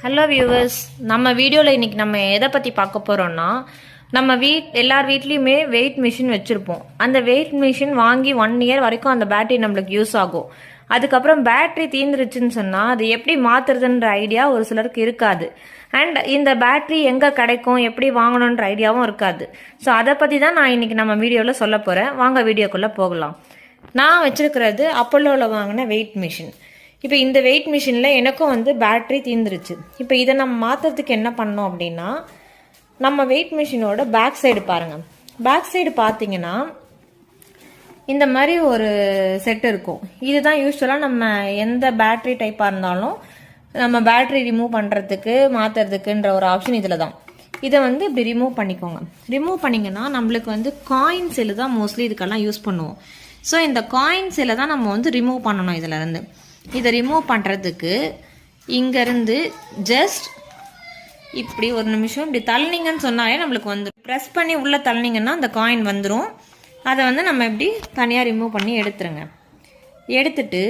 Hello viewers, நம்ம வீடியோவில் இன்றைக்கி நம்ம எதை பற்றி பார்க்க போகிறோன்னா, நம்ம எல்லார் வீட்லேயுமே வெயிட் மிஷின் வச்சுருப்போம். அந்த வெயிட் மிஷின் வாங்கி 1 இயர் வரைக்கும் அந்த பேட்டரி நம்மளுக்கு யூஸ் ஆகும். அதுக்கப்புறம் பேட்டரி தீர்ந்துருச்சுன்னு சொன்னால் அது எப்படி மாற்றுறதுன்ற ஐடியா ஒரு சிலருக்கு இருக்காது. அண்ட் இந்த பேட்டரி எங்கே கிடைக்கும், எப்படி வாங்கணுன்ற ஐடியாவும் இருக்காது. ஸோ அதை பற்றி தான் நான் இன்றைக்கி நம்ம வீடியோவில் சொல்ல போகிறேன். வாங்க வீடியோக்குள்ளே போகலாம். நான் வச்சுருக்கிறது அப்போலோவில் வாங்கின வெயிட் மிஷின். இப்போ இந்த வெயிட் மிஷினில் எனக்கும் பேட்ரி தீர்ந்துருச்சு. இப்போ இதை நம்ம மாற்றுறதுக்கு என்ன பண்ணோம் அப்படின்னா, நம்ம வெயிட் மிஷினோட பேக் சைடு பாருங்கள். பேக் சைடு பார்த்தீங்கன்னா இந்த மாதிரி ஒரு செட் இருக்கும். இதுதான் யூஸ்வலாக நம்ம எந்த பேட்ரி டைப்பாக இருந்தாலும் நம்ம பேட்ரி ரிமூவ் பண்ணுறதுக்கு மாற்றுறதுக்குன்ற ஒரு ஆப்ஷன் இதில் தான். இதை இப்படி ரிமூவ் பண்ணிக்கோங்க. ரிமூவ் பண்ணிங்கன்னா நம்மளுக்கு காயின் செல்லு தான் மோஸ்ட்லி இதுக்கெல்லாம் யூஸ் பண்ணுவோம். ஸோ இந்த காயின் செல்லை தான் நம்ம ரிமூவ் பண்ணணும். இதிலேருந்து இதை ரிமூவ் பண்ணுறதுக்கு இங்கேருந்து ஜஸ்ட் இப்படி ஒரு நிமிஷம் இப்படி தள்ளினீங்கன்னு சொன்னாலே நம்மளுக்கு ப்ரெஸ் பண்ணி உள்ளே தள்ளினீங்கன்னா அந்த காயின் வந்துடும். அதை நம்ம இப்படி தனியாக ரிமூவ் பண்ணி எடுத்துருங்க. எடுத்துட்டு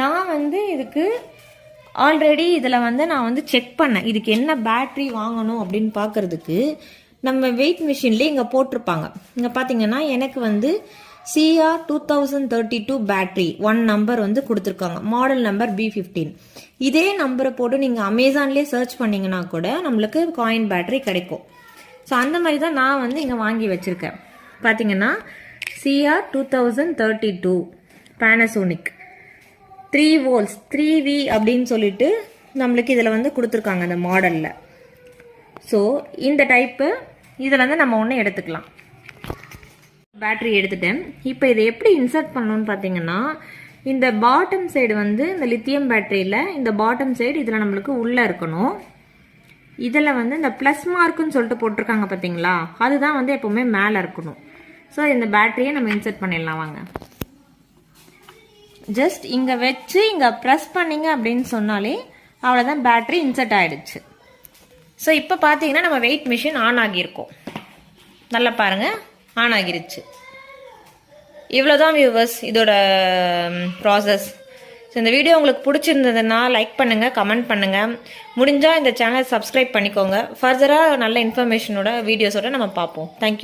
நான் இதுக்கு ஆல்ரெடி இதில் நான் செக் பண்ணேன். இதுக்கு என்ன பேட்ரி வாங்கணும் அப்படின்னு பார்க்குறதுக்கு நம்ம வெயிட் மிஷின்லேயே இங்கே போட்டிருப்பாங்க. இங்கே பார்த்தீங்கன்னா எனக்கு CR 2032 பேட்ரி 1 நம்பர் கொடுத்துருக்காங்க. Model number B15. இதே நம்பரை போட்டு நீங்கள் அமேசான்லேயே சர்ச் பண்ணிங்கன்னா கூட நம்மளுக்கு காயின் பேட்ரி கிடைக்கும். ஸோ அந்த மாதிரி தான் நான் இங்கே வாங்கி வச்சுருக்கேன். பார்த்தீங்கன்னா CR 2032 பேனசோனிக் 3 volts 3V அப்படின்னு சொல்லிட்டு நம்மளுக்கு இதில் கொடுத்துருக்காங்க அந்த மாடலில். ஸோ இந்த டைப்பு இதில் நம்ம ஒன்று எடுத்துக்கலாம். பேட்டரி எடுத்துட்டேன். இப்போ இதை எப்படி இன்சர்ட் பண்ணணும்னு பார்த்தீங்கன்னா, இந்த பாட்டம் சைடு இந்த லித்தியம் பேட்டரியில் இந்த பாட்டம் சைடு இதில் நம்மளுக்கு உள்ளே இருக்கணும். இதில் இந்த ப்ளஸ் மார்க்குன்னு சொல்லிட்டு போட்டிருக்காங்க பார்த்தீங்களா, அதுதான் எப்போவுமே மேலே இருக்கணும். ஸோ இந்த பேட்டரியை நம்ம இன்சர்ட் பண்ணிடலாம். வாங்க, ஜஸ்ட் இங்கே வச்சு இங்கே ப்ரெஸ் பண்ணிங்க அப்படின்னு சொன்னாலே அவ்வளோதான், பேட்டரி இன்சர்ட் ஆகிடுச்சு. ஸோ இப்போ பார்த்தீங்கன்னா நம்ம வெயிட் மிஷின் ஆன் ஆகியிருக்கோம். நல்லா பாருங்கள், ஆன் ஆகிருச்சு. இவ்வளோதான் வியூவர்ஸ் இதோட ப்ராசஸ். ஸோ இந்த வீடியோ உங்களுக்கு பிடிச்சிருந்ததுன்னா லைக் பண்ணுங்கள், கமெண்ட் பண்ணுங்கள். முடிஞ்சால் இந்த சேனல் சப்ஸ்கிரைப் பண்ணிக்கோங்க. ஃபர்தராக நல்ல இன்ஃபர்மேஷனோட வீடியோஸோட நம்ம பார்ப்போம். தேங்க்யூ.